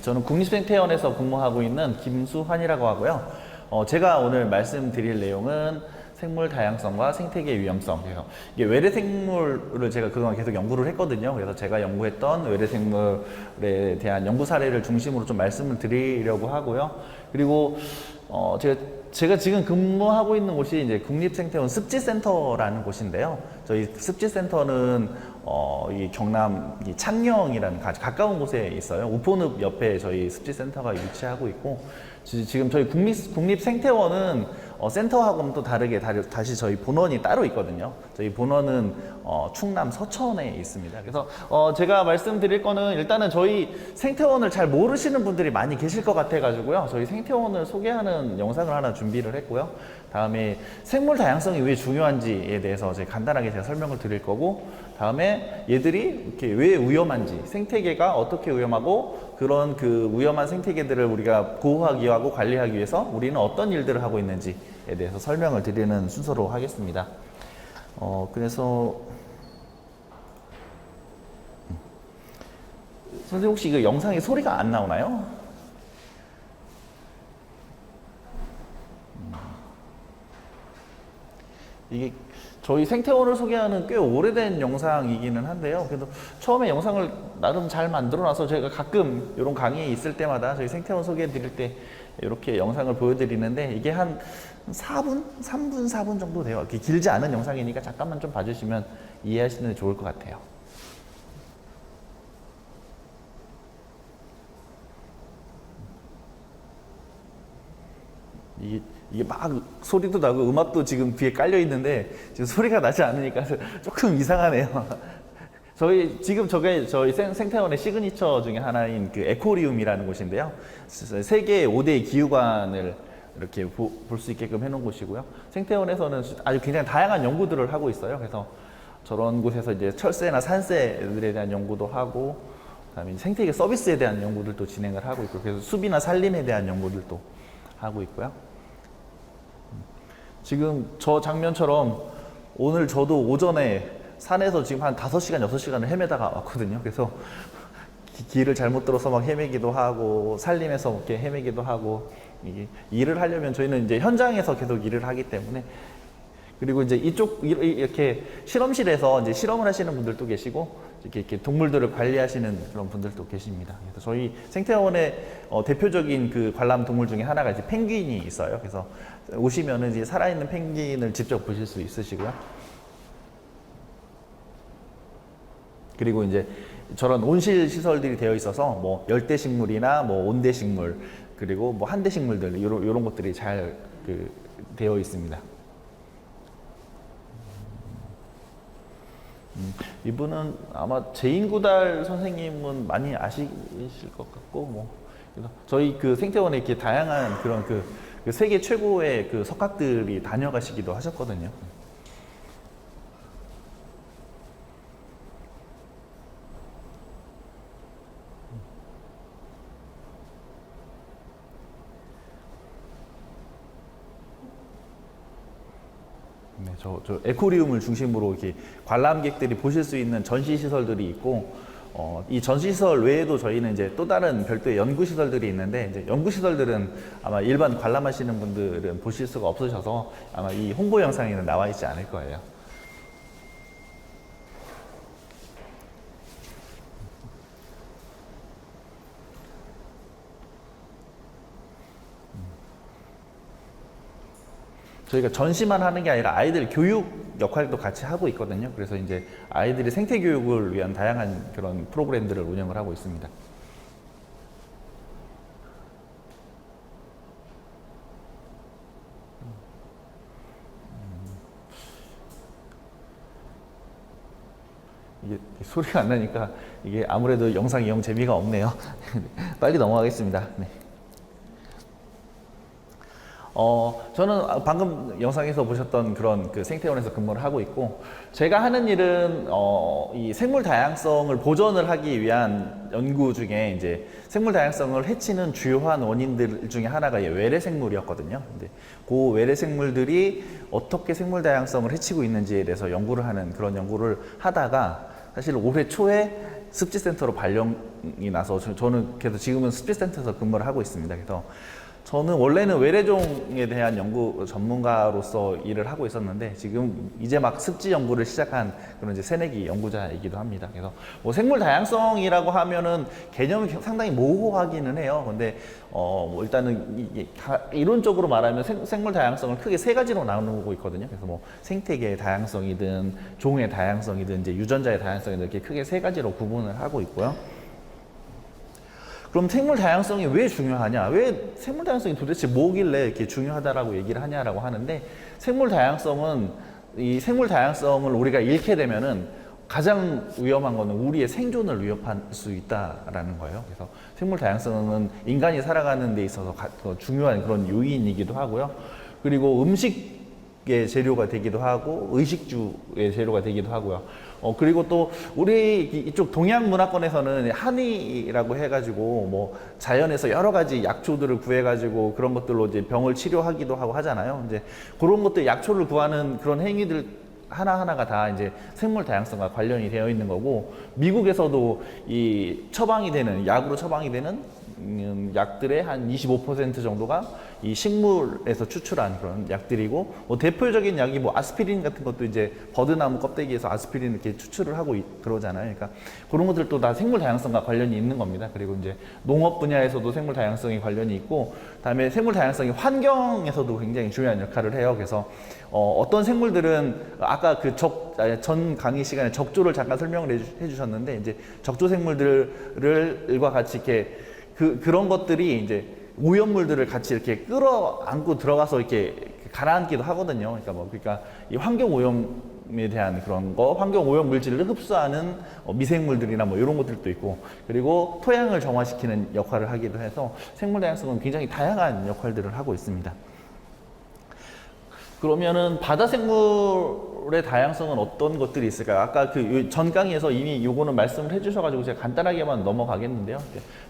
저는 국립생태원에서 근무하고 있는 김수환이라고 하고요. 제가 오늘 말씀드릴 내용은 생물 다양성과 생태계 위험성. 그래서 이게 외래 생물을 제가 그동안 계속 연구를 했거든요. 그래서 제가 연구했던 외래 생물에 대한 연구 사례를 중심으로 좀 말씀을 드리려고 하고요. 그리고 제가 지금 근무하고 있는 곳이 이제 국립생태원 습지센터라는 곳인데요. 저희 습지센터는 이 경남 이 창녕이라는 가까운 곳에 있어요. 우포늪 옆에 저희 습지센터가 위치하고 있고, 지금 저희 국립생태원은 센터하고는 또 다르게 다시 저희 본원이 따로 있거든요. 저희 본원은 충남 서천에 있습니다. 그래서 제가 말씀드릴 거는 일단은 저희 생태원을 잘 모르시는 분들이 많이 계실 것 같아 가지고요. 저희 생태원을 소개하는 영상을 하나 준비를 했고요. 다음에 생물 다양성이 왜 중요한지에 대해서 제가 간단하게 제가 설명을 드릴 거고, 다음에 얘들이 이렇게 왜 위험한지, 생태계가 어떻게 위험하고 그런 그 위험한 생태계들을 우리가 보호하기 하고 관리하기 위해서 우리는 어떤 일들을 하고 있는지에 대해서 설명을 드리는 순서로 하겠습니다. 그래서 선생님 혹시 이거 영상에 소리가 안 나오나요? 이게 저희 생태원을 소개하는 꽤 오래된 영상이기는 한데요. 그래도 처음에 영상을 나름 잘 만들어놔서 제가 가끔 이런 강의에 있을 때마다 저희 생태원 소개해 드릴 때 이렇게 영상을 보여드리는데, 이게 한 4분? 3분, 4분 정도 돼요. 이렇게 길지 않은 영상이니까 잠깐만 좀 봐주시면 이해하시는 데 좋을 것 같아요. 이게 막 소리도 나고 음악도 지금 뒤에 깔려 있는데 지금 소리가 나지 않으니까 조금 이상하네요. 지금 저희 생태원의 시그니처 중에 하나인 그 에코리움이라는 곳인데요. 세계 5대 기후관을 이렇게 볼 수 있게끔 해놓은 곳이고요. 생태원에서는 아주 굉장히 다양한 연구들을 하고 있어요. 그래서 저런 곳에서 이제 철새나 산새들에 대한 연구도 하고, 그다음에 생태계 서비스에 대한 연구들도 진행을 하고 있고, 그래서 숲이나 산림에 대한 연구들도 하고 있고요. 지금 저 장면처럼 오늘 저도 오전에 산에서 지금 한 5시간, 6시간을 헤매다가 왔거든요. 그래서 길을 잘못 들어서 막 헤매기도 하고, 산림에서 이렇게 헤매기도 하고, 이게 일을 하려면 저희는 이제 현장에서 계속 일을 하기 때문에, 그리고 이제 이렇게 실험실에서 이제 실험을 하시는 분들도 계시고, 이렇게 동물들을 관리하시는 그런 분들도 계십니다. 그래서 저희 생태원의 대표적인 그 관람 동물 중에 하나가 이제 펭귄이 있어요. 그래서 오시면은 이제 살아있는 펭귄을 직접 보실 수 있으시고요. 그리고 이제 저런 온실 시설들이 되어 있어서 뭐 열대 식물이나 뭐 온대 식물, 그리고 뭐 한대 식물들, 이런 것들이 잘 되어 있습니다. 이분은 아마 제인구달 선생님은 많이 아시실 것 같고, 뭐 저희 그 생태원에 이렇게 다양한 그런 그 세계 최고의 그 석학들이 다녀가시기도 하셨거든요. 네, 저 에코리움을 중심으로 이렇게 관람객들이 보실 수 있는 전시 시설들이 있고, 이 전시 시설 외에도 저희는 이제 또 다른 별도의 연구 시설들이 있는데, 이제 연구 시설들은 아마 일반 관람하시는 분들은 보실 수가 없으셔서 아마 이 홍보 영상에는 나와 있지 않을 거예요. 저희가 전시만 하는 게 아니라 아이들 교육 역할도 같이 하고 있거든요. 그래서 이제 아이들이 생태 교육을 위한 다양한 그런 프로그램들을 운영을 하고 있습니다. 이게 소리가 안 나니까 이게 아무래도 영상이 영 재미가 없네요. 빨리 넘어가겠습니다. 네. 저는 방금 영상에서 보셨던 그런 그 생태원에서 근무를 하고 있고, 제가 하는 일은 이 생물 다양성을 보존을 하기 위한 연구 중에 이제 생물 다양성을 해치는 주요한 원인들 중에 하나가 외래 생물이었거든요. 근데 그 외래 생물들이 어떻게 생물 다양성을 해치고 있는지에 대해서 연구를 하는 그런 연구를 하다가, 사실 올해 초에 습지센터로 발령이 나서 저는 그래서 지금은 습지센터에서 근무를 하고 있습니다. 그래서 저는 원래는 외래종에 대한 연구 전문가로서 일을 하고 있었는데 지금 이제 막 습지 연구를 시작한 그런 이제 새내기 연구자이기도 합니다. 그래서 뭐 생물 다양성이라고 하면은 개념이 상당히 모호하기는 해요. 근데 뭐 일단은 이론적으로 말하면 생물 다양성을 크게 세 가지로 나누고 있거든요. 그래서 뭐 생태계의 다양성이든 종의 다양성이든 이제 유전자의 다양성이든 이렇게 크게 세 가지로 구분을 하고 있고요. 그럼 생물 다양성이 왜 중요하냐? 왜 생물 다양성이 도대체 뭐길래 이렇게 중요하다라고 얘기를 하냐라고 하는데 이 생물 다양성을 우리가 잃게 되면은 가장 위험한 거는 우리의 생존을 위협할 수 있다라는 거예요. 그래서 생물 다양성은 인간이 살아가는 데 있어서 중요한 그런 요인이기도 하고요. 그리고 음식의 재료가 되기도 하고 의식주의 재료가 되기도 하고요. 그리고 또 우리 이쪽 동양 문화권에서는 한의라고 해가지고 뭐 자연에서 여러 가지 약초들을 구해가지고 그런 것들로 이제 병을 치료하기도 하고 하잖아요. 이제 그런 것들 약초를 구하는 그런 행위들 하나하나가 다 이제 생물 다양성과 관련이 되어 있는 거고, 미국에서도 이 약으로 처방이 되는 약들의 한 25% 정도가 이 식물에서 추출한 그런 약들이고, 뭐 대표적인 약이 뭐 아스피린 같은 것도 이제 버드나무 껍데기에서 아스피린 이렇게 추출을 하고 그러잖아요. 그러니까 그런 것들도 다 생물 다양성과 관련이 있는 겁니다. 그리고 이제 농업 분야에서도 생물 다양성이 관련이 있고, 그다음에 생물 다양성이 환경에서도 굉장히 중요한 역할을 해요. 그래서 어떤 생물들은 아까 전 강의 시간에 적조를 잠깐 설명을 해주셨는데, 이제 적조 생물들과 같이 이렇게 그런 것들이 이제 오염물들을 같이 이렇게 끌어안고 들어가서 이렇게 가라앉기도 하거든요. 그러니까 이 환경 오염에 대한 그런 거, 환경 오염 물질을 흡수하는 미생물들이나 뭐 이런 것들도 있고, 그리고 토양을 정화시키는 역할을 하기도 해서 생물 다양성은 굉장히 다양한 역할들을 하고 있습니다. 그러면은 바다 생물의 다양성은 어떤 것들이 있을까요? 아까 전 강의에서 이미 요거는 말씀을 해주셔가지고 제가 간단하게만 넘어가겠는데요.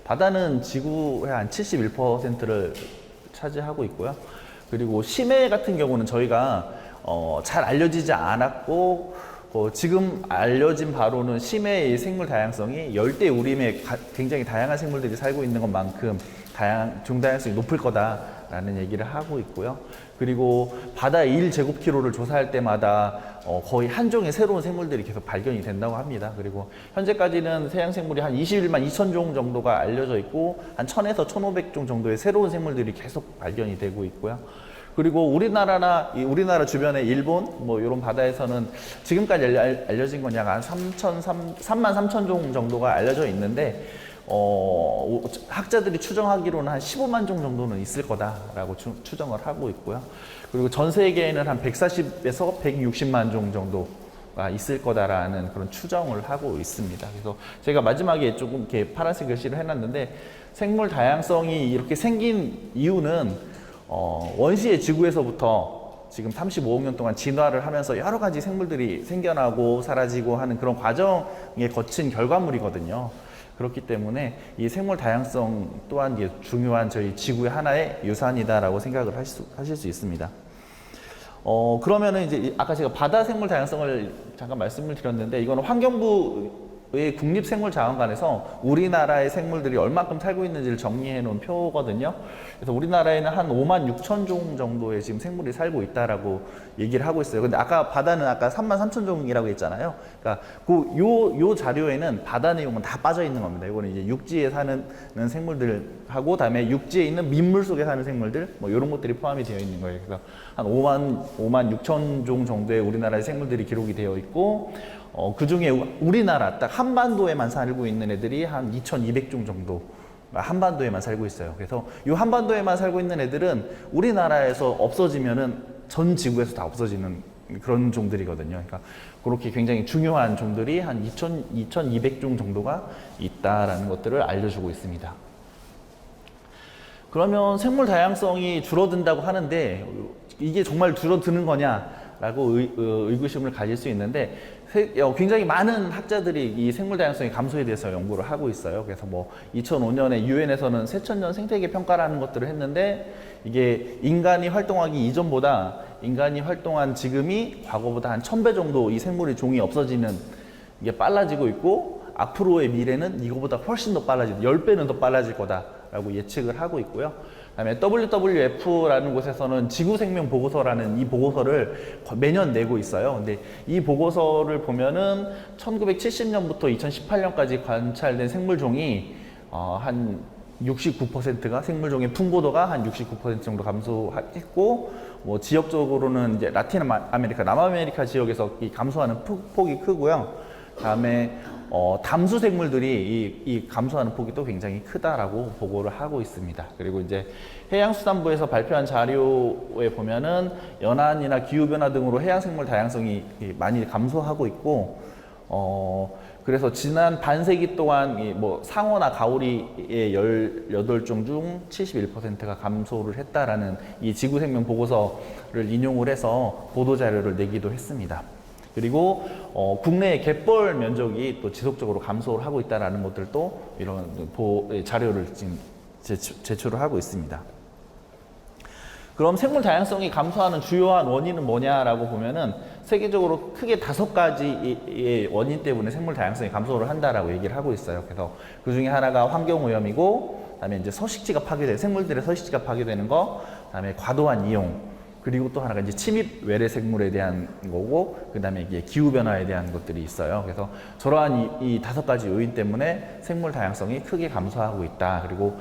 바다는 지구의 한 71%를 차지하고 있고요. 그리고 심해 같은 경우는 저희가 잘 알려지지 않았고, 지금 알려진 바로는 심해의 생물 다양성이 열대 우림에 굉장히 다양한 생물들이 살고 있는 것만큼 중다양성이 높을 거다라는 얘기를 하고 있고요. 그리고 바다의 1제곱킬로를 조사할 때마다 거의 한 종의 새로운 생물들이 계속 발견이 된다고 합니다. 그리고 현재까지는 해양생물이 한 21만 2천 종 정도가 알려져 있고, 한 1000에서 1500종 정도의 새로운 생물들이 계속 발견이 되고 있고요. 그리고 우리나라 주변의 일본 뭐 이런 바다에서는 지금까지 알려진 건 약 한 3만 3천 종 정도가 알려져 있는데, 학자들이 추정하기로는 한 15만 종 정도는 있을 거다라고 추정을 하고 있고요. 그리고 전 세계에는 한 140에서 160만 종 정도가 있을 거다라는 그런 추정을 하고 있습니다. 그래서 제가 마지막에 조금 이렇게 파란색 글씨를 해놨는데, 생물 다양성이 이렇게 생긴 이유는 원시의 지구에서부터 지금 35억 년 동안 진화를 하면서 여러 가지 생물들이 생겨나고 사라지고 하는 그런 과정에 거친 결과물이거든요. 그렇기 때문에 이 생물 다양성 또한 중요한 저희 지구의 하나의 유산이다라고 생각을 하실 수 있습니다. 그러면은 이제 아까 제가 바다 생물 다양성을 잠깐 말씀을 드렸는데, 이거는 환경부의 국립생물자원관에서 우리나라의 생물들이 얼마큼 살고 있는지를 정리해 놓은 표거든요. 그래서 우리나라에는 한 5만 6천 종 정도의 지금 생물이 살고 있다라고 얘기를 하고 있어요. 근데 아까 바다는 아까 3만 3천 종이라고 했잖아요. 그러니까 요 자료에는 바다 내용은 다 빠져 있는 겁니다. 이거는 이제 육지에 사는 생물들하고, 다음에 육지에 있는 민물 속에 사는 생물들, 뭐 이런 것들이 포함이 되어 있는 거예요. 그래서 한 5만 6천 종 정도의 우리나라의 생물들이 기록이 되어 있고, 그 중에 우리나라 딱 한반도에만 살고 있는 애들이 한 2,200종 정도 한반도에만 살고 있어요. 그래서 이 한반도에만 살고 있는 애들은 우리나라에서 없어지면은 전 지구에서 다 없어지는 그런 종들이거든요. 그러니까 그렇게 굉장히 중요한 종들이 한 2,200종 정도가 있다라는 것들을 알려주고 있습니다. 그러면 생물 다양성이 줄어든다고 하는데 이게 정말 줄어드는 거냐라고 의구심을 가질 수 있는데, 굉장히 많은 학자들이 이 생물 다양성의 감소에 대해서 연구를 하고 있어요. 그래서 뭐 2005년에 유엔에서는 새천년 생태계 평가라는 것들을 했는데, 이게 인간이 활동하기 이전보다 인간이 활동한 지금이 과거보다 한 1000배 정도 이 종이 없어지는 게 빨라지고 있고, 앞으로의 미래는 이거보다 훨씬 더 빨라질, 10배는 더 빨라질 거다라고 예측을 하고 있고요. 그다음에 WWF라는 곳에서는 지구생명 보고서라는 이 보고서를 매년 내고 있어요. 근데 이 보고서를 보면은 1970년부터 2018년까지 관찰된 생물종이 한 69%가 생물종의 풍부도가 한 69% 정도 감소했고, 뭐 지역적으로는 이제 라틴 아메리카, 남아메리카 지역에서 이 감소하는 폭이 크고요. 다음에 담수 생물들이 이 감소하는 폭이 또 굉장히 크다라고 보고를 하고 있습니다. 그리고 이제 해양수산부에서 발표한 자료에 보면은 연안이나 기후변화 등으로 해양생물 다양성이 많이 감소하고 있고, 그래서 지난 반세기 동안 뭐 상어나 가오리의 18종 중 71%가 감소를 했다라는 이 지구생명 보고서를 인용을 해서 보도자료를 내기도 했습니다. 그리고 국내의 갯벌 면적이 또 지속적으로 감소를 하고 있다는 것들도 이런 자료를 지금 제출을 하고 있습니다. 그럼 생물 다양성이 감소하는 주요한 원인은 뭐냐라고 보면은 세계적으로 크게 5가지의 원인 때문에 생물 다양성이 감소를 한다라고 얘기를 하고 있어요. 그래서 그 중에 하나가 환경 오염이고, 그다음에 이제 서식지가 파괴되는, 생물들의 서식지가 파괴되는 거, 그다음에 과도한 이용, 그리고 또 하나가 이제 침입 외래 생물에 대한 거고, 그다음에 이게 기후 변화에 대한 것들이 있어요. 그래서 저러한 이 5가지 요인 때문에 생물 다양성이 크게 감소하고 있다. 그리고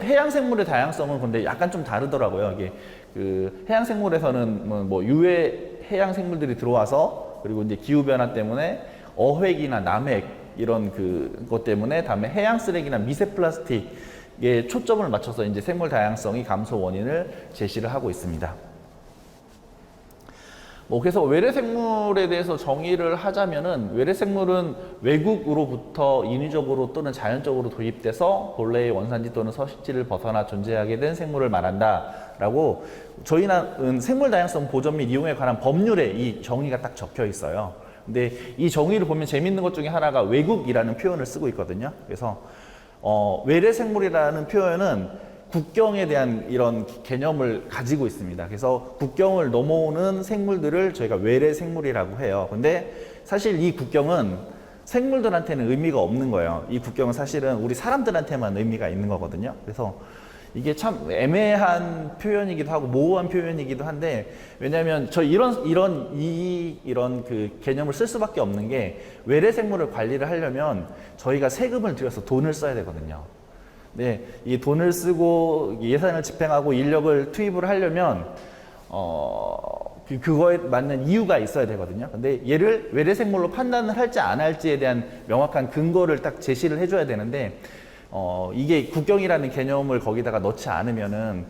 해양 생물의 다양성은 근데 약간 좀 다르더라고요. 이게 그 해양 생물에서는 뭐 유해 해양 생물들이 들어와서, 그리고 이제 기후 변화 때문에 어획이나 남획 이런 것 때문에, 다음에 해양 쓰레기나 미세 플라스틱에 초점을 맞춰서 이제 생물 다양성이 감소 원인을 제시를 하고 있습니다. 그래서 외래 생물에 대해서 정의를 하자면은, 외래 생물은 외국으로부터 인위적으로 또는 자연적으로 도입돼서 본래의 원산지 또는 서식지를 벗어나 존재하게 된 생물을 말한다라고, 저희는 생물 다양성 보전 및 이용에 관한 법률에 이 정의가 딱 적혀 있어요. 근데 이 정의를 보면 재밌는 것 중에 하나가 외국이라는 표현을 쓰고 있거든요. 그래서 외래 생물이라는 표현은 국경에 대한 이런 개념을 가지고 있습니다. 그래서 국경을 넘어오는 생물들을 저희가 외래 생물이라고 해요. 근데 사실 이 국경은 생물들한테는 의미가 없는 거예요. 이 국경은 사실은 우리 사람들한테만 의미가 있는 거거든요. 그래서 이게 참 애매한 표현이기도 하고 모호한 표현이기도 한데, 왜냐하면 이런 그 개념을 쓸 수밖에 없는 게, 외래 생물을 관리를 하려면 저희가 세금을 들여서 돈을 써야 되거든요. 네, 이 돈을 쓰고 예산을 집행하고 인력을 투입을 하려면 그거에 맞는 이유가 있어야 되거든요. 근데 얘를 외래 생물로 판단을 할지 안 할지에 대한 명확한 근거를 딱 제시를 해줘야 되는데, 이게 국경이라는 개념을 거기다가 넣지 않으면은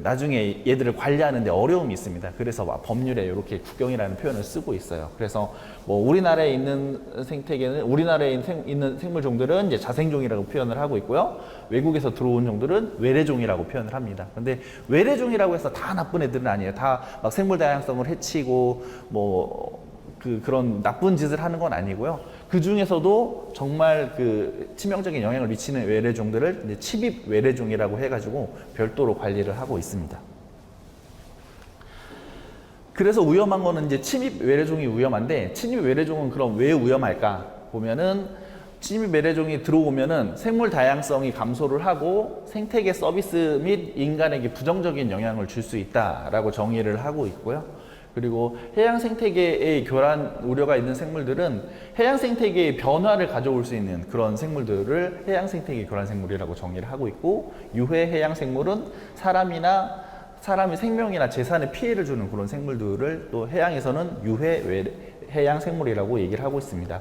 나중에 얘들을 관리하는데 어려움이 있습니다. 그래서 법률에 이렇게 국경이라는 표현을 쓰고 있어요. 그래서 뭐 우리나라에 있는 생태계는, 우리나라에 있는 생물종들은 이제 자생종이라고 표현을 하고 있고요. 외국에서 들어온 종들은 외래종이라고 표현을 합니다. 근데 외래종이라고 해서 다 나쁜 애들은 아니에요. 다 막 생물 다양성을 해치고 그런 나쁜 짓을 하는 건 아니고요. 그 중에서도 정말 치명적인 영향을 미치는 외래종들을 이제 침입 외래종이라고 해가지고 별도로 관리를 하고 있습니다. 그래서 위험한 거는 이제 침입 외래종이 위험한데, 침입 외래종은 그럼 왜 위험할까 보면은, 침입 외래종이 들어오면은 생물 다양성이 감소를 하고 생태계 서비스 및 인간에게 부정적인 영향을 줄 수 있다라고 정의를 하고 있고요. 그리고 해양 생태계의 교란 우려가 있는 생물들은 해양 생태계의 변화를 가져올 수 있는 그런 생물들을 해양 생태계 교란 생물이라고 정의를 하고 있고, 유해 해양 생물은 사람의 생명이나 재산에 피해를 주는 그런 생물들을 또 해양에서는 유해 해양 생물이라고 얘기를 하고 있습니다.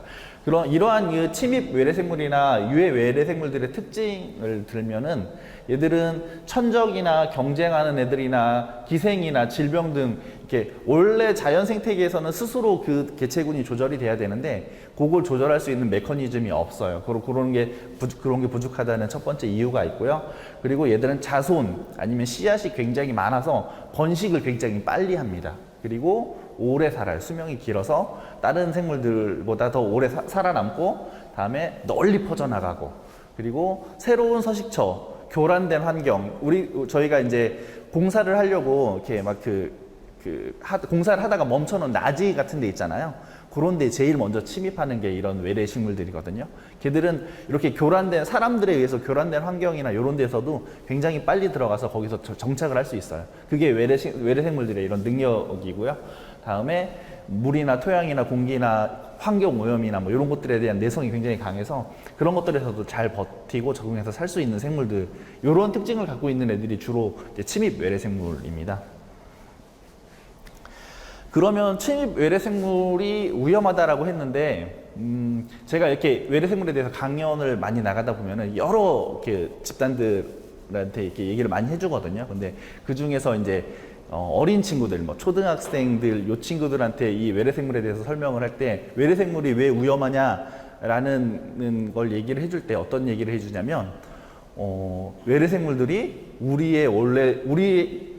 이러한 침입 외래 생물이나 유해 외래 생물들의 특징을 들면은, 얘들은 천적이나 경쟁하는 애들이나 기생이나 질병 등 이렇게 원래 자연 생태계에서는 스스로 그 개체군이 조절이 돼야 되는데, 그걸 조절할 수 있는 메커니즘이 없어요. 그런 게 부족하다는 첫 번째 이유가 있고요. 그리고 얘들은 자손 아니면 씨앗이 굉장히 많아서 번식을 굉장히 빨리 합니다. 그리고 오래 살아요. 수명이 길어서 다른 생물들보다 더 오래 살아남고, 다음에 널리 퍼져나가고, 그리고 새로운 서식처, 교란된 환경, 저희가 이제 공사를 하려고 이렇게 막 공사를 하다가 멈춰놓은 나지 같은 데 있잖아요. 그런 데 제일 먼저 침입하는 게 이런 외래 식물들이거든요. 걔들은 이렇게 교란된, 사람들에 의해서 교란된 환경이나 이런 데서도 굉장히 빨리 들어가서 거기서 정착을 할 수 있어요. 그게 외래 생물들의 이런 능력이고요. 다음에 물이나 토양이나 공기나 환경 오염이나 뭐 이런 것들에 대한 내성이 굉장히 강해서 그런 것들에서도 잘 버티고 적응해서 살 수 있는 생물들, 이런 특징을 갖고 있는 애들이 주로 이제 침입 외래 생물입니다. 그러면 침입 외래 생물이 위험하다라고 했는데, 제가 이렇게 외래 생물에 대해서 강연을 많이 나가다 보면은 여러 이렇게 집단들한테 이렇게 얘기를 많이 해주거든요. 근데 그 중에서 이제 어린 친구들, 뭐 초등학생들, 요 친구들한테 이 외래 생물에 대해서 설명을 할 때 외래 생물이 왜 위험하냐라는 걸 얘기를 해줄 때 어떤 얘기를 해주냐면, 외래 생물들이 우리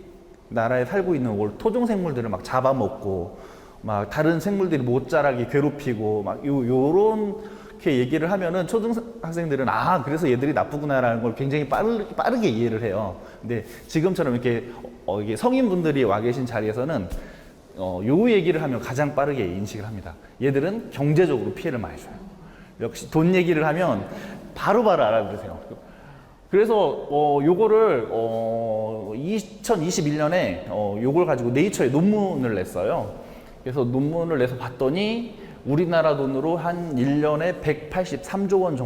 나라에 살고 있는 토종 생물들을 막 잡아먹고 막 다른 생물들이 못 자라게 괴롭히고 막 요렇게 얘기를 하면은 초등학생들은 그래서 얘들이 나쁘구나라는 걸 굉장히 빠르게 이해를 해요. 근데 지금처럼 이렇게 이게 성인분들이 와 계신 자리에서는 요 얘기를 하면 가장 빠르게 인식을 합니다. 얘들은 경제적으로 피해를 많이 줘요. 역시 돈 얘기를 하면 바로바로 알아들으세요. 그래서 요거를 2021년에 요걸 가지고 네이처에 논문을 냈어요. 그래서 논문을 내서 봤더니 우리나라 돈으로 한 1년에 183조 원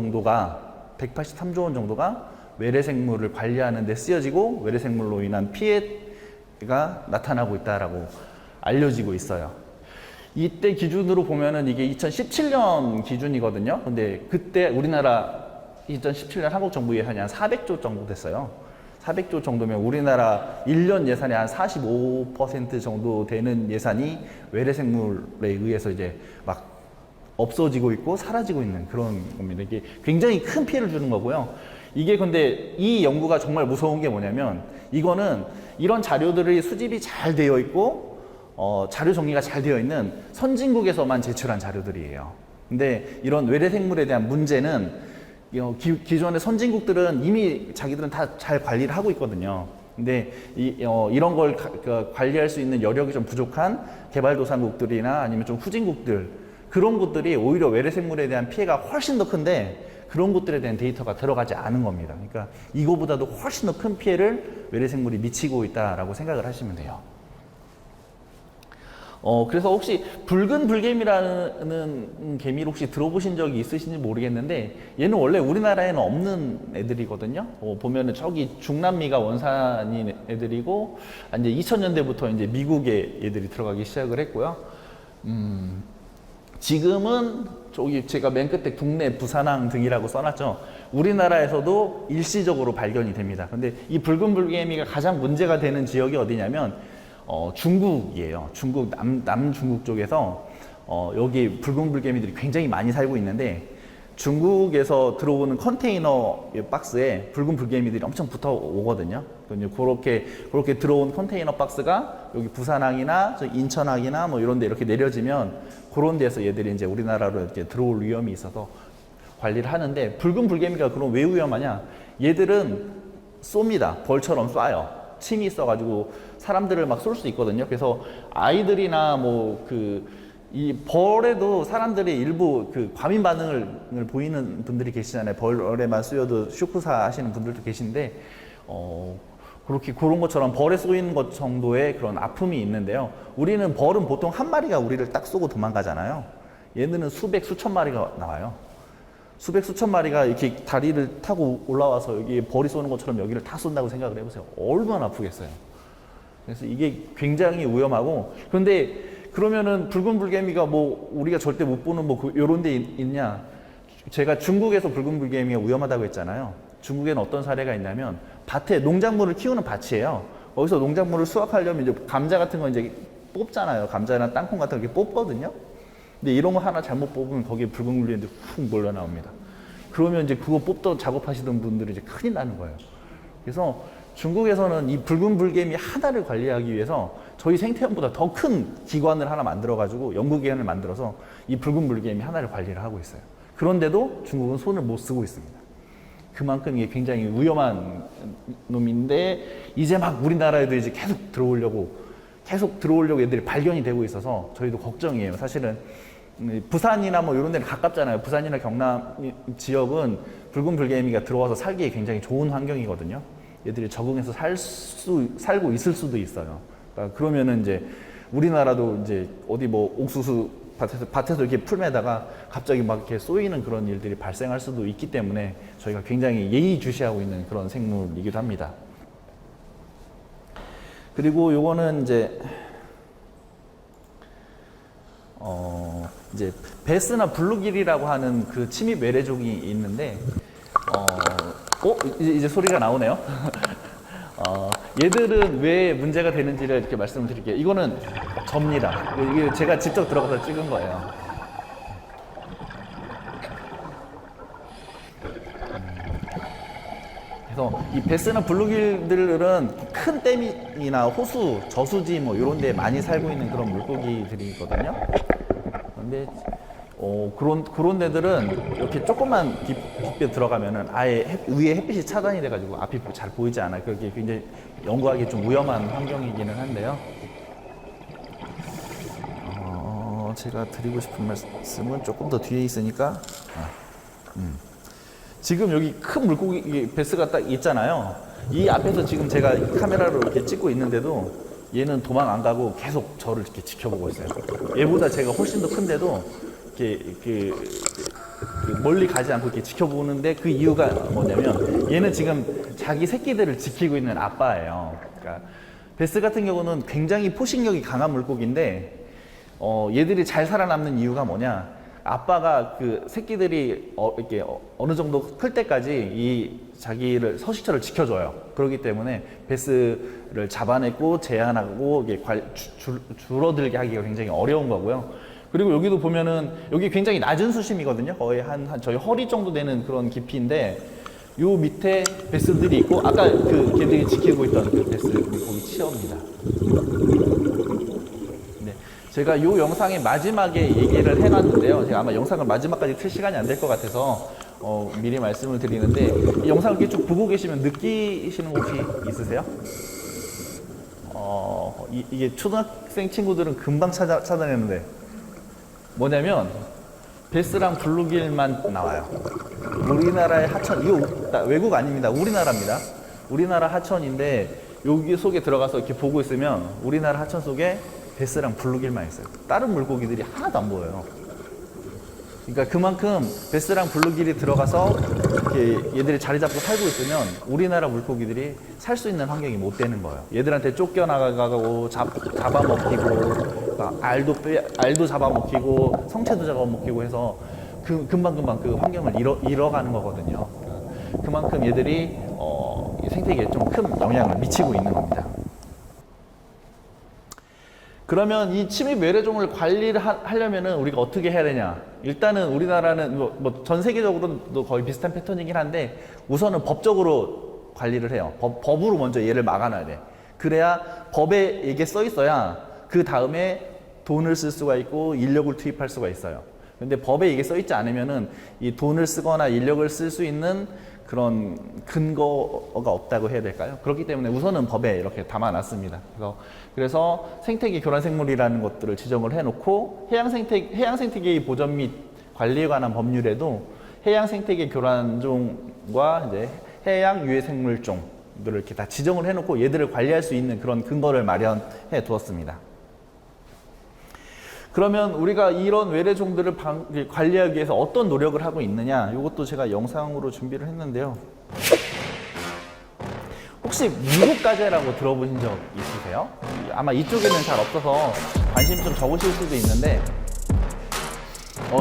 정도가 외래 생물을 관리하는 데 쓰여지고 외래 생물로 인한 피해가 나타나고 있다라고 알려지고 있어요. 이때 기준으로 보면은 이게 2017년 기준이거든요. 근데 그때 우리나라 2017년 한국 정부 예산이 한 400조 정도 됐어요. 400조 정도면 우리나라 1년 예산의 한 45% 정도 되는 예산이 외래 생물에 의해서 이제 막 없어지고 있고 사라지고 있는 그런 겁니다. 이게 굉장히 큰 피해를 주는 거고요. 이게 근데 이 연구가 정말 무서운 게 뭐냐면, 이거는 이런 자료들이 수집이 잘 되어 있고 자료 정리가 잘 되어 있는 선진국에서만 제출한 자료들이에요. 근데 이런 외래 생물에 대한 문제는 기존의 선진국들은 이미 자기들은 다 잘 관리를 하고 있거든요. 근데 이런 걸 관리할 수 있는 여력이 좀 부족한 개발도상국들이나 아니면 좀 후진국들, 그런 곳들이 오히려 외래 생물에 대한 피해가 훨씬 더 큰데 그런 곳들에 대한 데이터가 들어가지 않은 겁니다. 그러니까 이거보다도 훨씬 더 큰 피해를 외래 생물이 미치고 있다라고 생각을 하시면 돼요. 그래서 혹시 붉은 불개미라는 개미를 혹시 들어보신 적이 있으신지 모르겠는데, 얘는 원래 우리나라에는 없는 애들이거든요. 보면은 저기 중남미가 원산인 애들이고, 이제 2000년대부터 이제 미국에 얘들이 들어가기 시작을 했고요. 지금은 저기 제가 맨 끝에 국내 부산항 등이라고 써놨죠. 우리나라에서도 일시적으로 발견이 됩니다. 근데 이 붉은 불개미가 가장 문제가 되는 지역이 어디냐면 중국이에요. 중국 남중국 쪽에서 여기 붉은 불개미들이 굉장히 많이 살고 있는데, 중국에서 들어오는 컨테이너 박스에 붉은 불개미들이 엄청 붙어 오거든요. 그렇게 들어온 컨테이너 박스가 여기 부산항이나 인천항이나 뭐 이런 데 이렇게 내려지면 그런 데서 얘들이 이제 우리나라로 이렇게 들어올 위험이 있어서 관리를 하는데, 붉은 불개미가 그럼 왜 위험하냐? 얘들은 쏩니다. 벌처럼 쏴요. 침이 있어가지고 사람들을 막 쏠 수 있거든요. 그래서 아이들이나 이 벌에도 사람들이 일부 과민 반응을 보이는 분들이 계시잖아요. 벌에만 쏘여도 쇼크사 하시는 분들도 계신데, 그런 것처럼 벌에 쏘이는 것 정도의 그런 아픔이 있는데요. 우리는 벌은 보통 한 마리가 우리를 딱 쏘고 도망가잖아요. 얘네는 수백, 수천 마리가 나와요. 수백, 수천 마리가 이렇게 다리를 타고 올라와서 여기 벌이 쏘는 것처럼 여기를 다 쏜다고 생각을 해보세요. 얼마나 아프겠어요. 그래서 이게 굉장히 위험하고, 그런데 그러면은 붉은 불개미가 뭐 우리가 절대 못 보는 요런 데 있냐? 제가 중국에서 붉은 불개미가 위험하다고 했잖아요. 중국에는 어떤 사례가 있냐면, 밭에 농작물을 키우는 밭이에요. 거기서 농작물을 수확하려면 이제 감자 같은 거 이제 뽑잖아요. 감자나 땅콩 같은 거 이렇게 뽑거든요. 근데 이런 거 하나 잘못 뽑으면 거기에 붉은 불개미들이 훅 몰려 나옵니다. 그러면 이제 그거 뽑던 작업하시던 분들이 이제 큰일 나는 거예요. 그래서 중국에서는 이 붉은 불개미 하나를 관리하기 위해서 저희 생태원보다 더 큰 기관을 하나 만들어가지고 연구기관을 만들어서 이 붉은 불개미 하나를 관리를 하고 있어요. 그런데도 중국은 손을 못 쓰고 있습니다. 그만큼 이게 굉장히 위험한 놈인데, 이제 막 우리나라에도 이제 계속 들어오려고 계속 들어오려고 애들이 발견이 되고 있어서 저희도 걱정이에요. 사실은 부산이나 뭐 이런 데는 가깝잖아요. 부산이나 경남 지역은 붉은 불개미가 들어와서 살기에 굉장히 좋은 환경이거든요. 얘들이 적응해서 살고 있을 수도 있어요. 그러니까 그러면은 이제 우리나라도 이제 어디 뭐 옥수수 밭에서 이렇게 풀매다가 갑자기 막 이렇게 쏘이는 그런 일들이 발생할 수도 있기 때문에 저희가 굉장히 예의주시하고 있는 그런 생물이기도 합니다. 그리고 요거는 이제 이제 베스나 블루길이라고 하는 그 침입 외래종이 있는데 이제 소리가 나오네요. 얘들은 왜 문제가 되는지를 이렇게 말씀을 드릴게요. 이거는 접니다. 이게 제가 직접 들어가서 찍은 거예요. 그래서 이 베스나 블루길들은 큰 댐이나 호수, 저수지 뭐 이런 데 많이 살고 있는 그런 물고기들이거든요. 그런데 그런 데들은 이렇게 조금만 깊게 들어가면은 아예 위에 햇빛이 차단이 돼가지고 앞이 잘 보이지 않아요. 그게 굉장히 연구하기 좀 위험한 환경이기는 한데요. 제가 드리고 싶은 말씀은 조금 더 뒤에 있으니까 지금 여기 큰 물고기 베스가 딱 있잖아요. 이 앞에서 지금 제가 카메라로 이렇게 찍고 있는데도 얘는 도망 안 가고 계속 저를 이렇게 지켜보고 있어요. 얘보다 제가 훨씬 더 큰데도 이렇게 멀리 가지 않고 이렇게 지켜보는데 그 이유가 뭐냐면 얘는 지금 자기 새끼들을 지키고 있는 아빠예요. 그러니까 베스 같은 경우는 굉장히 포식력이 강한 물고기인데 얘들이 잘 살아남는 이유가 뭐냐? 아빠가 그 새끼들이 이렇게 어느 정도 클 때까지 이 자기를 서식처를 지켜줘요. 그렇기 때문에 베스를 잡아내고 제한하고 이게 줄어들게 하기가 굉장히 어려운 거고요. 그리고 여기도 보면은 여기 굉장히 낮은 수심이거든요. 거의 한 저희 허리 정도 되는 그런 깊이인데 요 밑에 베스들이 있고 아까 그 걔들이 지키고 있던 그 베스 물고기 치어입니다. 네, 제가 요 영상의 마지막에 얘기를 해놨는데요. 제가 아마 영상을 마지막까지 틀 시간이 안 될 것 같아서 미리 말씀을 드리는데 이 영상을 이렇게 쭉 보고 계시면 느끼시는 거 혹시 있으세요? 이게 초등학생 친구들은 금방 찾아내는데 뭐냐면 베스랑 블루길만 나와요. 우리나라의 하천, 이거 외국 아닙니다. 우리나라입니다. 우리나라 하천인데 여기 속에 들어가서 이렇게 보고 있으면 우리나라 하천 속에 베스랑 블루길만 있어요. 다른 물고기들이 하나도 안 보여요. 그러니까 그만큼 베스랑 블루길이 들어가서 이렇게 얘들이 자리 잡고 살고 있으면 우리나라 물고기들이 살 수 있는 환경이 못 되는 거예요. 얘들한테 쫓겨나가고 잡아먹히고 알도 잡아먹히고 성체도 잡아먹히고 해서 금방 그 환경을 잃어가는 거거든요. 그만큼 얘들이 생태계에 좀 큰 영향을 미치고 있는 겁니다. 그러면 이 침입 외래종을 관리를 하려면은 우리가 어떻게 해야 되냐? 일단은 우리나라는 전 세계적으로도 거의 비슷한 패턴이긴 한데 우선은 법적으로 관리를 해요. 법으로 먼저 얘를 막아놔야 돼. 그래야 법에 이게 써 있어야 그 다음에 돈을 쓸 수가 있고 인력을 투입할 수가 있어요. 근데 법에 이게 써 있지 않으면은 이 돈을 쓰거나 인력을 쓸 수 있는 그런 근거가 없다고 해야 될까요? 그렇기 때문에 우선은 법에 이렇게 담아놨습니다. 그래서 생태계 교란생물이라는 것들을 지정을 해놓고 해양 생태계의 보전 및 관리에 관한 법률에도 해양 생태계 교란종과 이제 해양 유해 생물종들을 이렇게 다 지정을 해놓고 얘들을 관리할 수 있는 그런 근거를 마련해 두었습니다. 그러면 우리가 이런 외래종들을 관리하기 위해서 어떤 노력을 하고 있느냐? 이것도 제가 영상으로 준비를 했는데요. 혹시 미국가재라고 들어보신 적 있으세요? 아마 이쪽에는 잘 없어서 관심이 좀 적으실 수도 있는데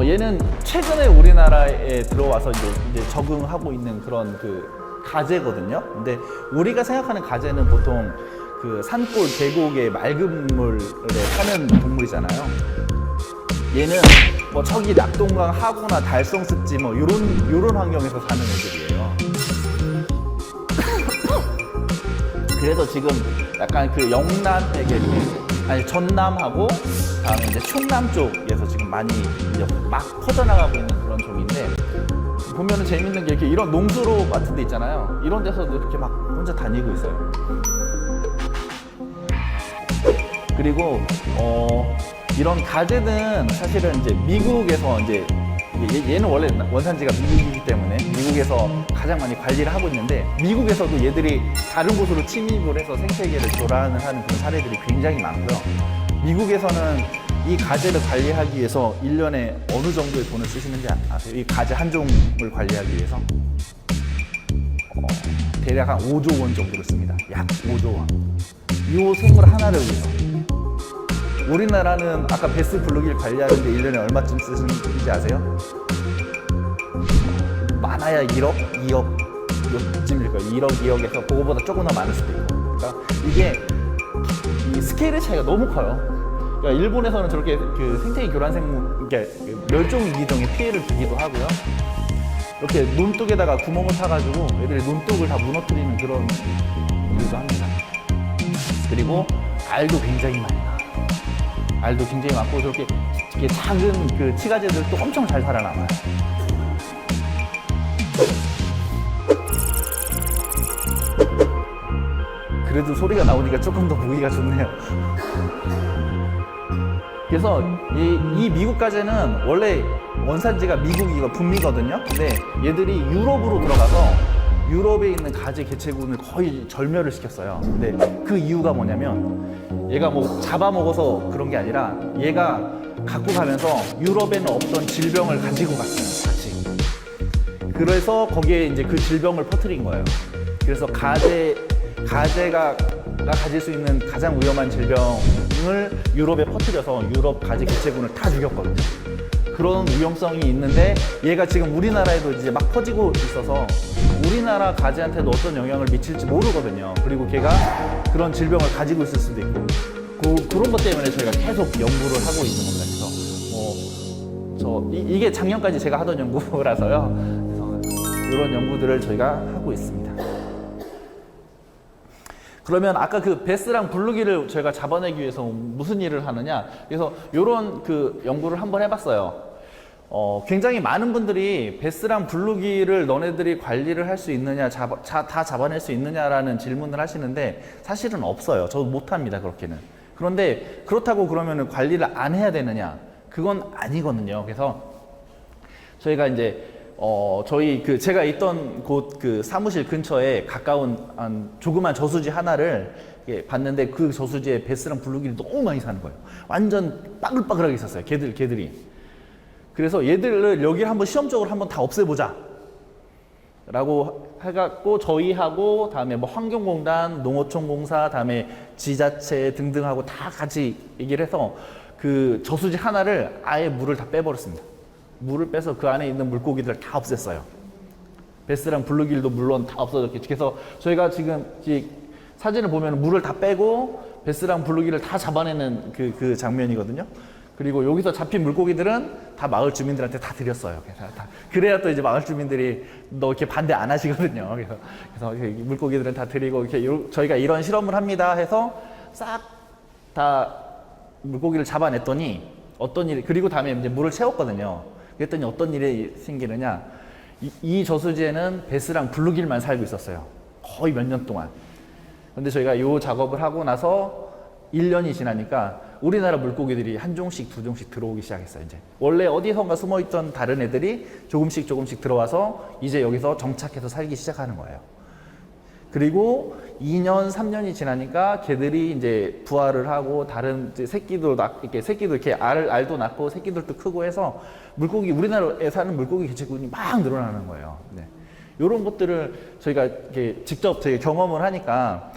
얘는 최근에 우리나라에 들어와서 이제 적응하고 있는 그런 그 가재거든요. 근데 우리가 생각하는 가재는 보통 그 산골 계곡의 맑은 물에 사는 동물이잖아요. 얘는 뭐 저기 낙동강 하구나 달성 습지 뭐 요런 환경에서 사는 애들이에요. 그래서 지금 약간 그 영남에게 아니 전남하고 다음에 이제 충남 쪽에서 지금 많이 이제 막 퍼져나가고 있는 그런 종인데 보면은 재밌는 게 이렇게 이런 농수로 같은 데 있잖아요. 이런 데서도 이렇게 막 혼자 다니고 있어요. 그리고 이런 가재는 사실은 이제 미국에서 이제 얘는 원래 원산지가 미국이기 때문에 미국에서 가장 많이 관리를 하고 있는데, 미국에서도 얘들이 다른 곳으로 침입을 해서 생태계를 교란을 하는 그런 사례들이 굉장히 많고요. 미국에서는 이 가재를 관리하기 위해서 1년에 어느 정도의 돈을 쓰시는지 아세요? 이 가재 한 종을 관리하기 위해서 대략 한 5조 원 정도를 씁니다. 약 5조 원. 이 생물 하나를 위해서. 우리나라는 아까 베스 블루길 관리하는데 1년에 얼마쯤 쓰시는지 아세요? 많아야 1억, 2억 요쯤일 거예요. 1억, 2억에서 그거보다 조금 더 많을 수도 있고. 그러니까 이게 이 스케일의 차이가 너무 커요. 그러니까 일본에서는 저렇게 그 생태계 교란 생물, 그러니까 멸종 위기종에 피해를 주기도 하고요. 이렇게 논둑에다가 구멍을 타가지고 애들이 논둑을 다 무너뜨리는 그런 일도 합니다. 그리고 알도 굉장히 많이 나와요. 알도 굉장히 많고 저렇게 작은 그 치가재들도 엄청 잘 살아남아요. 그래도 소리가 나오니까 조금 더 보기가 좋네요. 그래서 이 미국 가재는 원래 원산지가 미국이고 북미거든요. 근데 얘들이 유럽으로 들어가서 유럽에 있는 가재 개체군을 거의 절멸을 시켰어요. 근데 그 이유가 뭐냐면 얘가 뭐 잡아먹어서 그런 게 아니라 얘가 갖고 가면서 유럽에는 없던 질병을 가지고 갔어요. 같이. 그래서 거기에 이제 그 질병을 퍼뜨린 거예요. 그래서 가재가 가질 수 있는 가장 위험한 질병을 유럽에 퍼뜨려서 유럽 가재 개체군을 다 죽였거든요. 그런 위험성이 있는데 얘가 지금 우리나라에도 이제 막 퍼지고 있어서 우리나라 가재한테도 어떤 영향을 미칠지 모르거든요. 그리고 걔가 그런 질병을 가지고 있을 수도 있고 그런 것 때문에 저희가 계속 연구를 하고 있는 겁니다. 그래서 이게 작년까지 제가 하던 연구라서요. 그래서 이런 연구들을 저희가 하고 있습니다. 그러면 아까 그 베스랑 블루기를 저희가 잡아내기 위해서 무슨 일을 하느냐? 그래서 이런 그 연구를 한번 해봤어요. 굉장히 많은 분들이 베스랑 블루기를 너네들이 관리를 할 수 있느냐, 다 잡아낼 수 있느냐라는 질문을 하시는데 사실은 없어요. 저도 못합니다, 그렇게는. 그런데 그렇다고 그러면 관리를 안 해야 되느냐? 그건 아니거든요. 그래서 저희가 이제 저희 제가 있던 곳 그 사무실 근처에 가까운 조그만 저수지 하나를 봤는데 그 저수지에 베스랑 블루길이 너무 많이 사는 거예요. 완전 빠글빠글하게 있었어요. 걔들이. 그래서 얘들을 여기 한번 시험적으로 한번 다 없애보자. 라고 해갖고 저희하고 다음에 뭐 환경공단, 농어촌공사, 다음에 지자체 등등하고 다 같이 얘기를 해서 그 저수지 하나를 아예 물을 다 빼버렸습니다. 물을 빼서 그 안에 있는 물고기들을 다 없앴어요. 베스랑 블루길도 물론 다 없어졌겠죠. 그래서 저희가 지금 사진을 보면 물을 다 빼고 베스랑 블루길을 다 잡아내는 그 장면이거든요. 그리고 여기서 잡힌 물고기들은 다 마을 주민들한테 다 드렸어요. 그래야 또 이제 마을 주민들이 너 이렇게 반대 안 하시거든요. 그래서 물고기들은 다 드리고 이렇게 저희가 이런 실험을 합니다 해서 싹 다 물고기를 잡아냈더니 어떤 일이, 그리고 다음에 이제 물을 채웠거든요. 그랬더니 어떤 일이 생기느냐, 이 저수지에는 베스랑 블루길만 살고 있었어요. 거의 몇 년 동안. 근데 저희가 이 작업을 하고 나서 1년이 지나니까 우리나라 물고기들이 한 종씩 두 종씩 들어오기 시작했어요. 이제 원래 어디선가 숨어있던 다른 애들이 조금씩 들어와서 이제 여기서 정착해서 살기 시작하는 거예요. 그리고 2년, 3년이 지나니까 걔들이 이제 부화를 하고 다른 새끼도 이렇게 알도 낳고 새끼들도 크고 해서 물고기, 우리나라에 사는 물고기 개체군이 막 늘어나는 거예요. 네. 이런 것들을 저희가 이렇게 직접 되게 경험을 하니까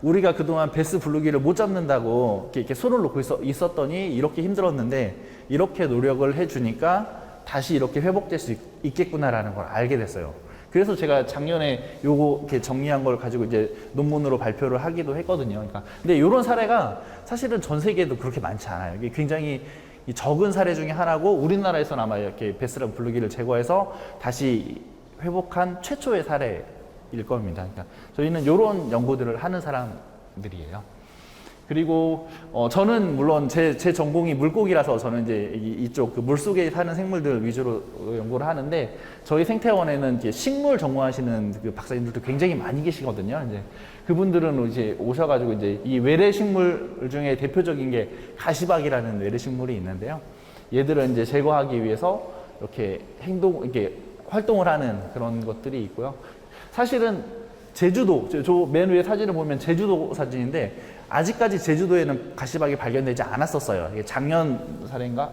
우리가 그동안 베스 블루기를 못 잡는다고 이렇게 손을 놓고 있었더니 이렇게 힘들었는데 이렇게 노력을 해주니까 다시 이렇게 회복될 수 있겠구나라는 걸 알게 됐어요. 그래서 제가 작년에 요거 이렇게 정리한 걸 가지고 이제 논문으로 발표를 하기도 했거든요. 그러니까 근데 이런 사례가 사실은 전 세계에도 그렇게 많지 않아요. 이게 굉장히 적은 사례 중에 하나고 우리나라에서는 아마 이렇게 베스랑 블루기를 제거해서 다시 회복한 최초의 사례일 겁니다. 그러니까 저희는 이런 연구들을 하는 사람들이에요. 그리고 저는 물론 제 전공이 물고기라서 저는 이제 이쪽 그 물속에 사는 생물들 위주로 연구를 하는데, 저희 생태원에는 이제 식물 전공하시는 그 박사님들도 굉장히 많이 계시거든요. 이제 그분들은 이제 오셔가지고 이제 이 외래 식물 중에 대표적인 게 가시박이라는 외래 식물이 있는데요. 얘들은 이제 제거하기 위해서 이렇게 이렇게 활동을 하는 그런 것들이 있고요. 사실은 제주도, 저 맨 위에 사진을 보면 제주도 사진인데, 아직까지 제주도에는 가시박이 발견되지 않았었어요. 이게 작년 사례인가?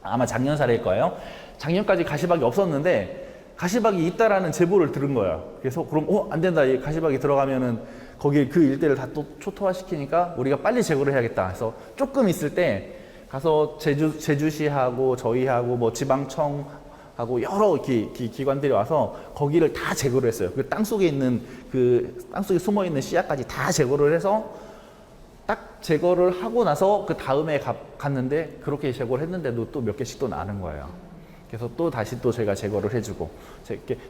아마 작년 사례일 거예요. 작년까지 가시박이 없었는데 가시박이 있다라는 제보를 들은 거예요. 그래서 그럼 안 된다. 이 가시박이 들어가면은 거기 그 일대를 다 또 초토화시키니까 우리가 빨리 제거를 해야겠다. 그래서 조금 있을 때 가서 제주시하고 저희하고 뭐 지방청하고 여러 기관들이 와서 거기를 다 제거를 했어요. 그 땅속에 있는 그 땅속에 숨어 있는 씨앗까지 다 제거를 해서 딱 제거를 하고 나서 그 다음에 갔는데, 그렇게 제거를 했는데도 또 몇 개씩 또 나는 거예요. 그래서 또 다시 또 제가 제거를 해주고,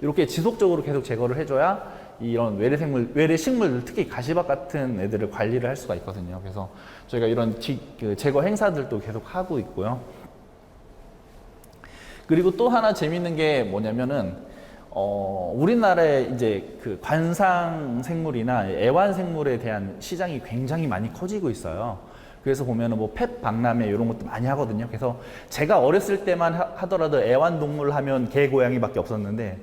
이렇게 지속적으로 계속 제거를 해줘야 이런 외래 식물, 특히 가시박 같은 애들을 관리를 할 수가 있거든요. 그래서 저희가 이런 그 제거 행사들도 계속 하고 있고요. 그리고 또 하나 재밌는 게 뭐냐면은, 우리나라에 이제 그 관상 생물이나 애완 생물에 대한 시장이 굉장히 많이 커지고 있어요. 그래서 보면은 뭐 펫 박람회 이런 것도 많이 하거든요. 그래서 제가 어렸을 때만 하더라도 애완동물 하면 개, 고양이밖에 없었는데,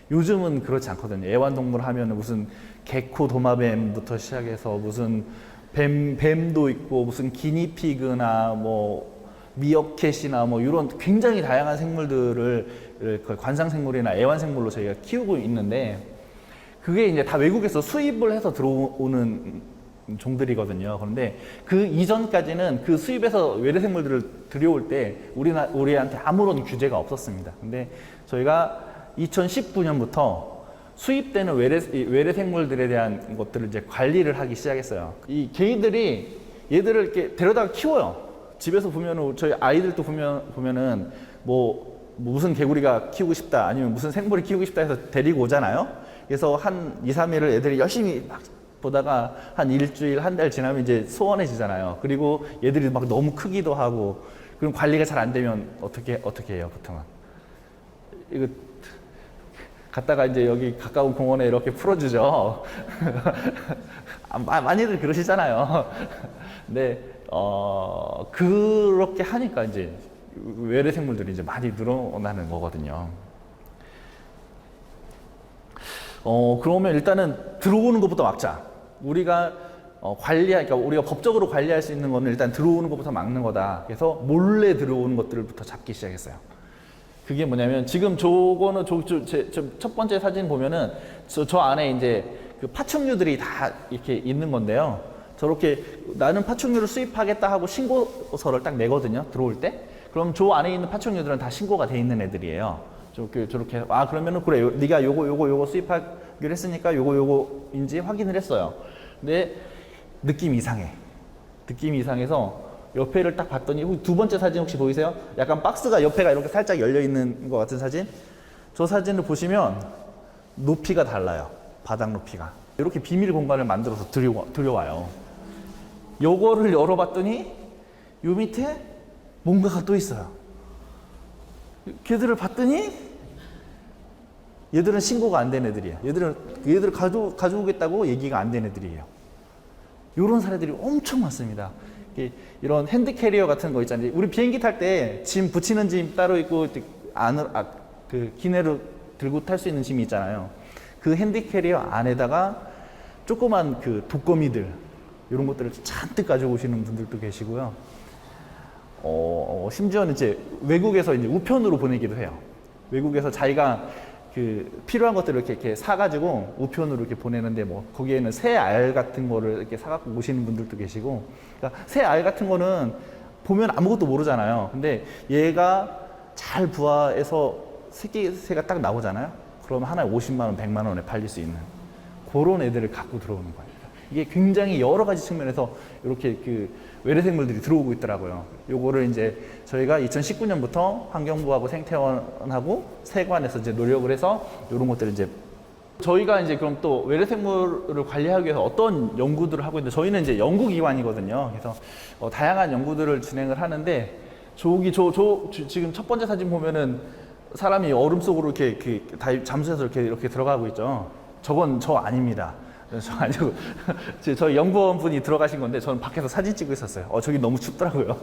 요즘은 그렇지 않거든요. 애완동물 하면은 무슨 개코, 도마뱀부터 시작해서 무슨 뱀도 있고, 무슨 기니피그나 뭐 미어캣이나 뭐 이런 굉장히 다양한 생물들을 관상생물이나 애완생물로 저희가 키우고 있는데, 그게 이제 다 외국에서 수입을 해서 들어오는 종들이거든요. 그런데 그 이전까지는 그 수입해서 외래생물들을 들여올 때 우리한테 아무런 규제가 없었습니다. 근데 저희가 2019년부터 수입되는 외래생물들에 대한 것들을 이제 관리를 하기 시작했어요. 이 개들이 얘들을 이렇게 데려다가 키워요. 집에서 보면은 저희 아이들도 보면은 뭐 무슨 개구리가 키우고 싶다, 아니면 무슨 생물이 키우고 싶다 해서 데리고 오잖아요. 그래서 한 2, 3일을 애들이 열심히 막 보다가 한 일주일, 한 달 지나면 이제 소원해지잖아요. 그리고 얘들이 막 너무 크기도 하고, 그럼 관리가 잘 안 되면 어떻게 해요, 보통은? 이거 갔다가 이제 여기 가까운 공원에 이렇게 풀어주죠. 많이들 그러시잖아요. 근데 그렇게 하니까 이제 외래 생물들이 이제 많이 늘어나는 거거든요. 그러면 일단은 들어오는 것부터 막자. 우리가 그러니까 우리가 법적으로 관리할 수 있는 거는 일단 들어오는 것부터 막는 거다. 그래서 몰래 들어오는 것들부터 잡기 시작했어요. 그게 뭐냐면, 지금 저거는 첫 번째 사진 보면은 저 안에 이제 그 파충류들이 다 이렇게 있는 건데요. 저렇게 나는 파충류를 수입하겠다 하고 신고서를 딱 내거든요. 들어올 때. 그럼 저 안에 있는 파충류들은 다 신고가 돼 있는 애들이에요. 저렇게 그러면은 그래, 네가 요거 수입하기로 했으니까 요거인지 확인을 했어요. 근데 느낌이 이상해서 옆에를 딱 봤더니, 두 번째 사진 혹시 보이세요? 약간 박스가 옆에가 이렇게 살짝 열려 있는 것 같은 사진. 저 사진을 보시면 높이가 달라요. 바닥 높이가. 이렇게 비밀 공간을 만들어서 들여와요. 요거를 열어봤더니 요 밑에 뭔가가 또 있어요. 걔들을 봤더니 얘들은 신고가 안 된 애들이에요. 얘들을 가져오겠다고 얘기가 안 된 애들이에요. 이런 사례들이 엄청 많습니다. 이런 핸드캐리어 같은 거 있잖아요. 우리 비행기 탈 때 짐 붙이는 짐 따로 있고, 그 기내로 들고 탈 수 있는 짐이 있잖아요. 그 핸드캐리어 안에다가 조그만 그 독거미들, 이런 것들을 잔뜩 가져오시는 분들도 계시고요. 심지어는 이제 외국에서 이제 우편으로 보내기도 해요. 외국에서 자기가 그 필요한 것들을 이렇게 사가지고 우편으로 이렇게 보내는데, 뭐 거기에는 새 알 같은 거를 이렇게 사갖고 오시는 분들도 계시고, 그러니까 새 알 같은 거는 보면 아무것도 모르잖아요. 근데 얘가 잘 부화해서 새가 딱 나오잖아요. 그럼 하나에 50만 원, 100만 원에 팔릴 수 있는 그런 애들을 갖고 들어오는 거예요. 이게 굉장히 여러 가지 측면에서 이렇게 그 외래 생물들이 들어오고 있더라고요. 요거를 이제 저희가 2019년부터 환경부하고 생태원하고 세관에서 이제 노력을 해서 이런 것들을 이제 저희가 이제 그럼 또 외래 생물을 관리하기 위해서 어떤 연구들을 하고 있는데, 저희는 이제 연구기관이거든요. 그래서 다양한 연구들을 진행을 하는데, 지금 첫 번째 사진 보면은 사람이 얼음 속으로 이렇게 잠수해서 이렇게 들어가고 있죠. 저건 저 아닙니다. 저 아니고 저희 연구원 분이 들어가신 건데, 저는 밖에서 사진 찍고 있었어요. 저기 너무 춥더라고요.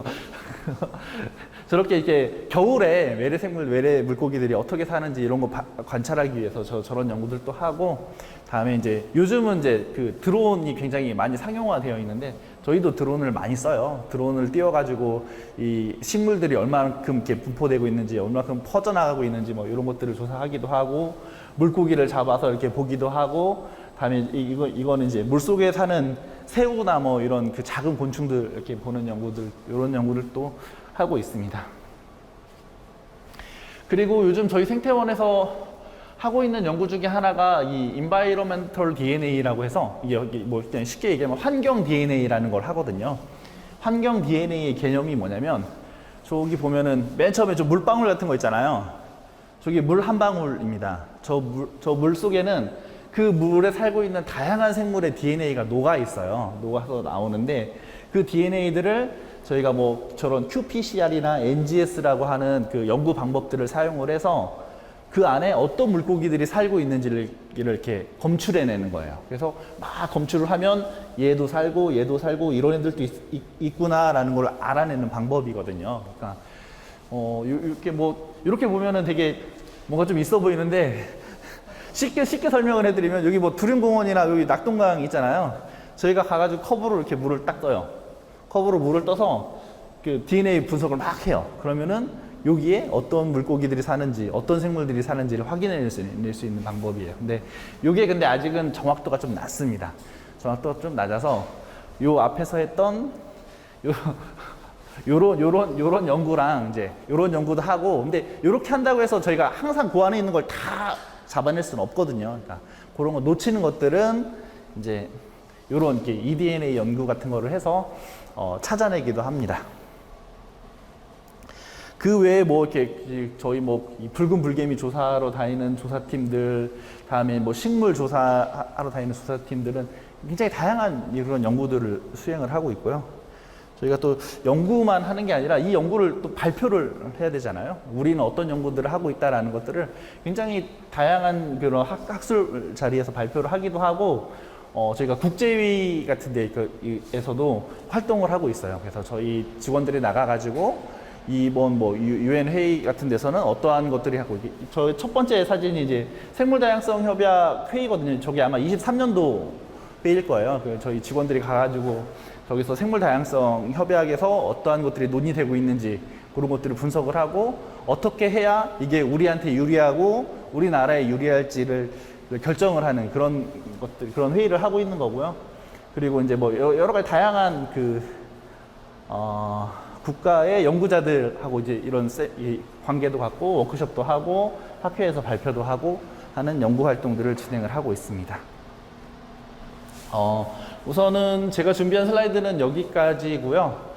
저렇게 이렇게 겨울에 외래 물고기들이 어떻게 사는지 이런 거 관찰하기 위해서 저런 연구들도 하고, 다음에 이제 요즘은 이제 그 드론이 굉장히 많이 상용화되어 있는데, 저희도 드론을 많이 써요. 드론을 띄워가지고 이 식물들이 얼마만큼 이렇게 분포되고 있는지, 얼마만큼 퍼져나가고 있는지 뭐 이런 것들을 조사하기도 하고, 물고기를 잡아서 이렇게 보기도 하고, 다음에 이거는 이제 물속에 사는 새우나 뭐 이런 그 작은 곤충들 이렇게 보는 연구들, 이런 연구를 또 하고 있습니다. 그리고 요즘 저희 생태원에서 하고 있는 연구 중에 하나가 이 Environmental DNA라고 해서, 이게 뭐 그냥 쉽게 얘기하면 환경 DNA라는 걸 하거든요. 환경 DNA의 개념이 뭐냐면, 저기 보면은 맨 처음에 저 물방울 같은 거 있잖아요. 저기 물 한 방울입니다. 저 물 속에는 그 물에 살고 있는 다양한 생물의 DNA가 녹아 있어요. 녹아서 나오는데, 그 DNA들을 저희가 뭐 저런 qPCR이나 NGS라고 하는 그 연구 방법들을 사용을 해서 그 안에 어떤 물고기들이 살고 있는지를 이렇게 검출해내는 거예요. 그래서 막 검출을 하면 얘도 살고 이런 애들도 있구나라는 걸 알아내는 방법이거든요. 그러니까 이렇게 보면은 되게 뭔가 좀 있어 보이는데, 쉽게 설명을 해드리면, 여기 뭐 두림공원이나 여기 낙동강 있잖아요. 저희가 가가지고 컵으로 이렇게 물을 딱 떠요. 컵으로 물을 떠서 그 DNA 분석을 막 해요. 그러면은 여기에 어떤 물고기들이 사는지, 어떤 생물들이 사는지를 확인해낼 수 있는 방법이에요. 근데 이게 아직은 정확도가 좀 낮습니다. 정확도가 좀 낮아서 요 앞에서 했던 요런 연구랑 이제 요런 연구도 하고, 근데 요렇게 한다고 해서 저희가 항상 그 안에 있는 걸 다 잡아낼 수는 없거든요. 그러니까 그런 거 놓치는 것들은 이제 요런 이렇게 eDNA 연구 같은 거를 해서 찾아내기도 합니다. 그 외에 뭐 이렇게 저희 뭐 붉은 불개미 조사하러 다니는 조사팀들, 다음에 뭐 식물 조사하러 다니는 조사팀들은 굉장히 다양한 이런 연구들을 수행을 하고 있고요. 저희가 또 연구만 하는 게 아니라 이 연구를 또 발표를 해야 되잖아요. 우리는 어떤 연구들을 하고 있다라는 것들을 굉장히 다양한 그런 학술 자리에서 발표를 하기도 하고, 저희가 국제회의 같은 데에서도 활동을 하고 있어요. 그래서 저희 직원들이 나가가지고 이번 뭐 UN 회의 같은 데서는 어떠한 것들이 하고, 저 첫 번째 사진이 이제 생물다양성 협약 회의거든요. 저게 아마 23년도 회의일 거예요. 저희 직원들이 가가지고 저기서 생물다양성 협약에서 어떠한 것들이 논의되고 있는지 그런 것들을 분석을 하고, 어떻게 해야 이게 우리한테 유리하고 우리나라에 유리할지를 결정을 하는 그런 것들, 그런 회의를 하고 있는 거고요. 그리고 이제 뭐 여러 가지 다양한 국가의 연구자들하고 이제 이런 관계도 갖고 워크숍도 하고 학회에서 발표도 하고 하는 연구 활동들을 진행을 하고 있습니다. 우선은 제가 준비한 슬라이드는 여기까지고요.